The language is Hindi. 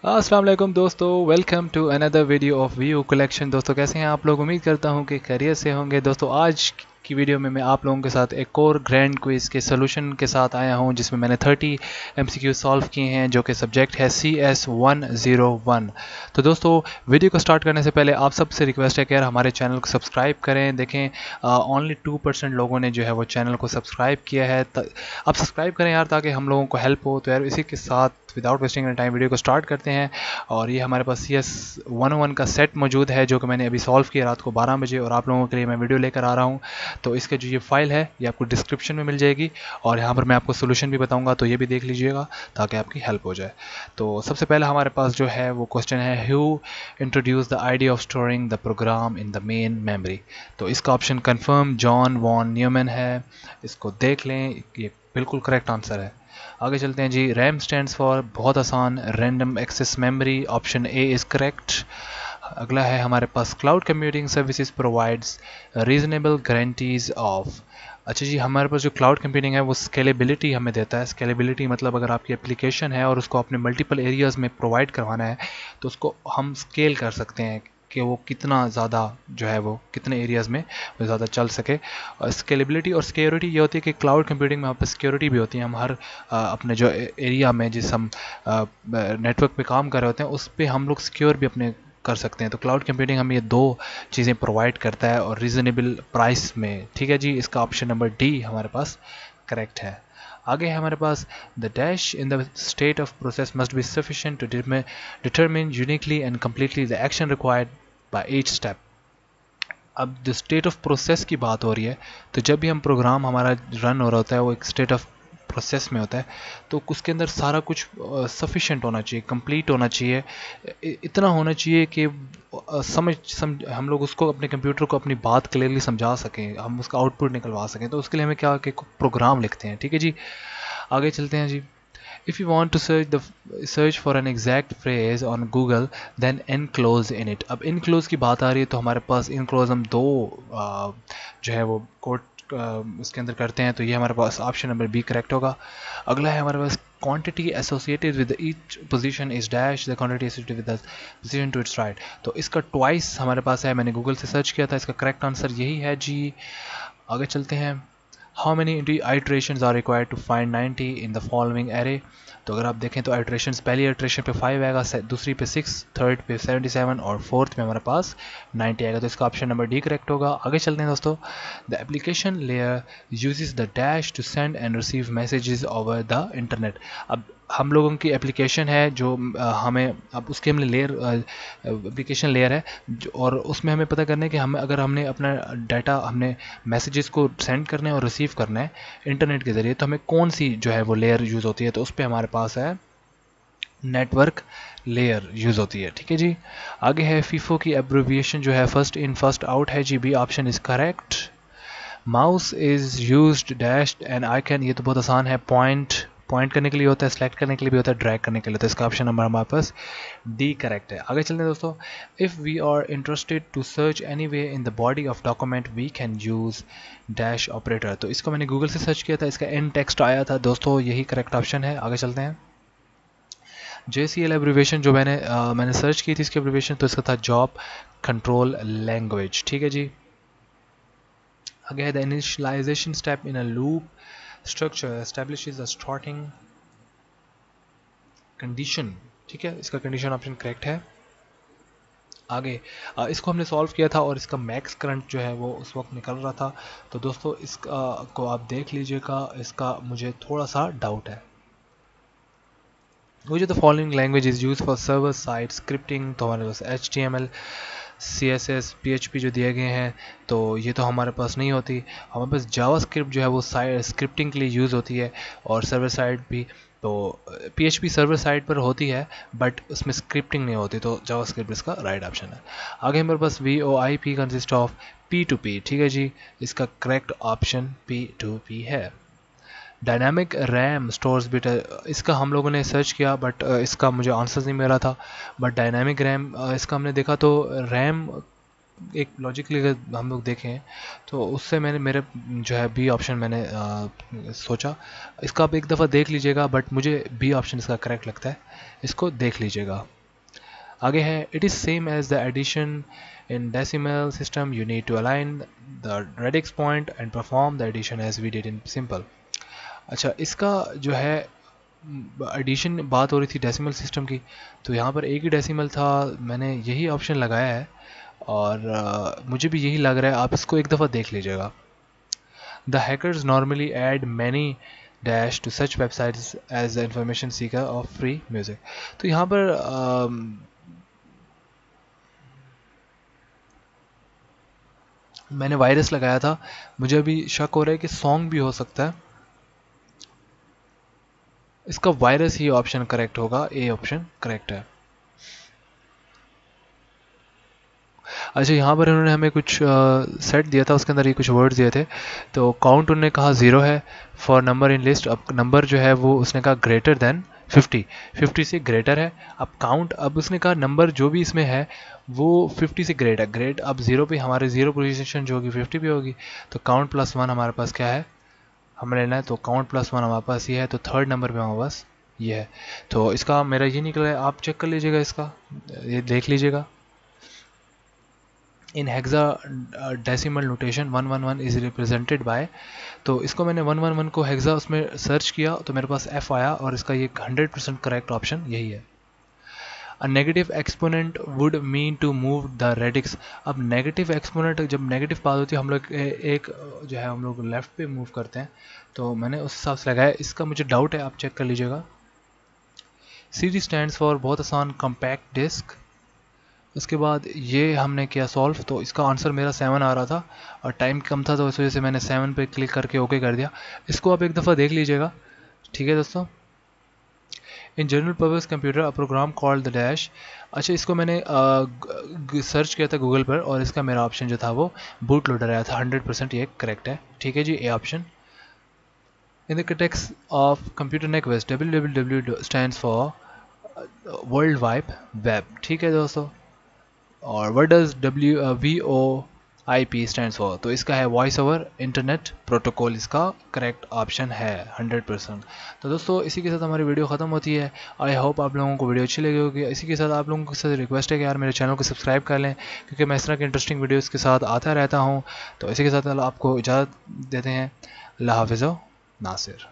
अस्सलाम वालेकुम दोस्तों, welcome to another video of view collection. दोस्तों कैसे हैं आप लोग? उम्मीद करता हूं कि खैरियत से होंगे। दोस्तों आज की वीडियो में मैं आप लोगों के साथ एक और ग्रैंड क्विज के सोल्यूशन के साथ आया हूं, जिसमें मैंने 30 MCQ सॉल्व किए हैं, जो कि सब्जेक्ट है CS101। तो दोस्तों वीडियो को स्टार्ट करने से पहले आप सबसे रिक्वेस्ट है कि यार हमारे चैनल को सब्सक्राइब करें। देखें ओनली 2% लोगों ने जो है वो चैनल को सब्सक्राइब किया है। आप सब्सक्राइब करें यार, ताकि हम लोगों को हेल्प हो। तो यार इसी के साथ without wasting any time video को स्टार्ट करते हैं। और ये हमारे पास CS101 का सेट मौजूद है, जो कि मैंने अभी सॉल्व किया रात को 12 बजे, और आप लोगों के लिए मैं वीडियो लेकर आ रहा हूँ। तो इसके जो ये फाइल है ये आपको डिस्क्रिप्शन में मिल जाएगी, और यहाँ पर मैं आपको सोल्यूशन भी बताऊँगा, तो ये भी देख लीजिएगा ताकि आपकी हेल्प हो जाए। तो सबसे पहले हमारे पास जो है वो क्वेश्चन है, who introduced the idea of storing the program in the main memory. तो इसका option confirm John von Neumann है। इसको देख लें, ये बिल्कुल करेक्ट आंसर है। आगे चलते हैं जी। रैम स्टैंड्स फॉर, बहुत आसान, random access memory. Option A is correct. अगला है हमारे पास, cloud computing services provides reasonable guarantees of. अच्छा जी, हमारे पास जो क्लाउड कंप्यूटिंग है वो स्केलेबिलिटी हमें देता है। स्केलेबिलिटी मतलब अगर आपकी एप्लीकेशन है और उसको अपने मल्टीपल एरियाज़ में प्रोवाइड करवाना है, तो उसको हम स्केल कर सकते हैं कि वो कितना ज़्यादा जो है वो कितने एरियाज़ में वो ज़्यादा चल सके। और स्केलेबिलिटी और सिक्योरिटी ये होती है कि क्लाउड कंप्यूटिंग में वहाँ पर सिक्योरिटी भी होती है। हम हर अपने जो एरिया में जिस हम नेटवर्क पे काम कर रहे होते हैं, उस पर हम लोग सिक्योर भी अपने कर सकते हैं। तो क्लाउड कंप्यूटिंग हमें ये दो चीज़ें प्रोवाइड करता है, और रीज़नेबल प्राइस में। ठीक है जी, इसका ऑप्शन नंबर डी हमारे पास करेक्ट है। आगे है हमारे पास, the dash in the state of process must be sufficient to determine uniquely and completely the action required by each step. अब जो स्टेट ऑफ प्रोसेस की बात हो रही है, तो जब भी हम प्रोग्राम हमारा रन हो रहा होता है, वो एक स्टेट ऑफ प्रोसेस में होता है, तो उसके अंदर सारा कुछ सफिशिएंट होना चाहिए, कंप्लीट होना चाहिए, इतना होना चाहिए कि हम लोग उसको, अपने कंप्यूटर को अपनी बात क्लियरली समझा सकें, हम उसका आउटपुट निकलवा सकें। तो उसके लिए हमें क्या कि प्रोग्राम लिखते हैं। ठीक है जी, आगे चलते हैं जी। If you want to search for an exact phrase on Google, then enclose in it। अब enclose की बात आ रही है, तो हमारे पास enclose हम दो जो है वो कोड उसके अंदर करते हैं। तो ये हमारे पास ऑप्शन नंबर बी करेक्ट होगा। अगला है हमारे पास, quantity associated with each position is dash the quantity associated with the position to its right। तो इसका twice हमारे पास है, मैंने गूगल से सर्च किया था, इसका करेक्ट आंसर यही है जी। आगे चलते हैं। How many iterations are required to find 90 in the following array। तो अगर आप देखें तो iterations, पहली iteration पे 5 आएगा, दूसरी पे 6, थर्ड पे 77, और फोर्थ में हमारे पास 90 आएगा। तो इसका ऑप्शन नंबर डी करेक्ट होगा। आगे चलते हैं दोस्तों। The application layer uses the dash to send and receive messages over the internet. अब हम लोगों की एप्लीकेशन है जो हमें, अब उसके हमने लेयर, एप्लीकेशन लेयर है और उसमें हमें पता करना है कि हम, अगर हमने अपना डाटा, हमने मैसेजेस को सेंड करना है और रिसीव करना है इंटरनेट के ज़रिए, तो हमें कौन सी जो है वो लेयर यूज़ होती है। तो उस पर हमारे पास है नेटवर्क लेयर यूज़ होती है। ठीक है जी, आगे है फीफो की एब्रिविएशन जो है फर्स्ट इन फर्स्ट आउट है जी। B option is correct. Mouse is used dash and icon, ये तो बहुत आसान है। पॉइंट करने के लिए होता है, सेलेक्ट करने के लिए भी होता है, ड्रैग करने के लिए होता है। इसका ऑप्शन नंबर हमारे पास डी करेक्ट है। आगे चलते हैं दोस्तों। If we are interested to search any way in the body of document we can use dash operator. तो इसको मैंने गूगल से सर्च किया था, इसका एंड टेक्स्ट आया था दोस्तों, यही करेक्ट ऑप्शन है। आगे चलते हैं। JCL एब्रीवेशन जो मैंने सर्च की थी इसकी एब्रीवेशन, तो इसका था जॉब कंट्रोल लैंग्वेज। ठीक है जी, आगे है the initialization step in a loop structure establishes a starting condition. ठीक है, इसका कंडीशन ऑप्शन करेक्ट है। आगे इसको हमने सॉल्व किया था और इसका मैक्स करंट जो है वो उस वक्त निकल रहा था। तो दोस्तों इसका को आप देख लीजिएगा, इसका मुझे थोड़ा सा डाउट है। Which of the following language is used for server side scripting। तो हमारे पास HTML, CSS, PHP जो दिए गए हैं, तो ये तो हमारे पास नहीं होती। हमारे पास जावास्क्रिप्ट जो है वो स्क्रिप्टिंग के लिए यूज़ होती है, और सर्वर साइड भी। तो PHP सर्वर साइड पर होती है, बट उसमें स्क्रिप्टिंग नहीं होती, तो जावास्क्रिप्ट इसका राइट ऑप्शन है। आगे हमारे पास VoIP कंसिस्ट ऑफ P2P। ठीक है जी, इसका करेक्ट ऑप्शन P2P है। डायनामिक रैम स्टोर्स बिट, इसका हम लोगों ने सर्च किया, बट इसका मुझे आंसर नहीं मिला था। बट डायनामिक रैम, इसका हमने देखा तो रैम एक लॉजिकली अगर हम लोग देखें तो उससे मैंने मेरे जो है बी ऑप्शन मैंने सोचा। इसका आप एक दफ़ा देख लीजिएगा, बट मुझे बी ऑप्शन इसका करेक्ट लगता है, इसको देख लीजिएगा। आगे है, it is same as the addition in decimal system, you need to align the radix point and perform the addition as we did in simple. अच्छा, इसका जो है एडिशन बात हो रही थी डेसिमल सिस्टम की, तो यहाँ पर एक ही डेसिमल था, मैंने यही ऑप्शन लगाया है और मुझे भी यही लग रहा है। आप इसको एक दफ़ा देख लीजिएगा। The hackers normally add many dash to such websites as the information seeker of free music. तो यहाँ पर मैंने वायरस लगाया था, मुझे अभी शक हो रहा है कि सॉन्ग भी हो सकता है। इसका वायरस ही ऑप्शन करेक्ट होगा, ए ऑप्शन करेक्ट है। अच्छा, यहाँ पर उन्होंने हमें कुछ सेट दिया था, उसके अंदर ये कुछ वर्ड्स दिए थे। तो काउंट उन्होंने कहा 0 है फॉर नंबर इन लिस्ट। अब नंबर जो है वो उसने कहा ग्रेटर देन 50, 50 से ग्रेटर है। अब काउंट, अब उसने कहा नंबर जो भी इसमें है वो 50 से ग्रेट है। ग्रेट अब 0 पे हमारे 0 पोजीशन जो होगी 50 पे होगी, तो काउंट प्लस 1 हमारे पास क्या है, हमें लेना है। तो काउंट प्लस 1 हमारे पास ये है, तो थर्ड नंबर पे हमारे पास ये है। तो इसका मेरा ये निकला है, आप चेक कर लीजिएगा, इसका ये देख लीजिएगा। In hexadecimal notation 111 is represented by, तो इसको मैंने 111 को हेक्सा उसमें सर्च किया तो मेरे पास F आया, और इसका ये 100% करेक्ट ऑप्शन यही है। A negative exponent would mean to move the radix. अब नेगेटिव एक्सपोनेंट, जब नेगेटिव बात होती है हम लोग एक जो है हम लोग लेफ्ट पे मूव करते हैं, तो मैंने उस हिसाब से लगाया। इसका मुझे डाउट है, आप चेक कर लीजिएगा। CD स्टैंड्स फॉर बहुत आसान कॉम्पैक्ट डिस्क। उसके बाद ये हमने किया सॉल्व, तो इसका आंसर मेरा 7 आ रहा था और टाइम कम था, तो इस वजह से मैंने 7 पे क्लिक करके ओके कर दिया। इसको आप एक दफ़ा देख लीजिएगा, ठीक है दोस्तों। In general purpose computer a program called the dash. अच्छा, इसको मैंने सर्च किया था गूगल पर, और इसका मेरा ऑप्शन जो था वो बूट लोडर आया था। 100% ये करेक्ट है, ठीक है जी, A option. In the context of computer network, www stands for world wide web, ठीक है दोस्तों। और what does VoIP stands for, तो इसका है वॉइस ओवर इंटरनेट प्रोटोकॉल, इसका करेक्ट ऑप्शन है 100%। तो दोस्तों इसी के साथ हमारी वीडियो ख़त्म होती है। आई होप आप लोगों को वीडियो अच्छी लगी होगी। इसी के साथ आप लोगों के साथ रिक्वेस्ट है कि यार मेरे चैनल को सब्सक्राइब कर लें, क्योंकि मैं इस तरह के इंटरेस्टिंग वीडियोज़ के साथ आता रहता हूँ। तो इसी के साथ आपको इजाज़त देते हैं। अल्लाह हाफ़िज़, नासिर।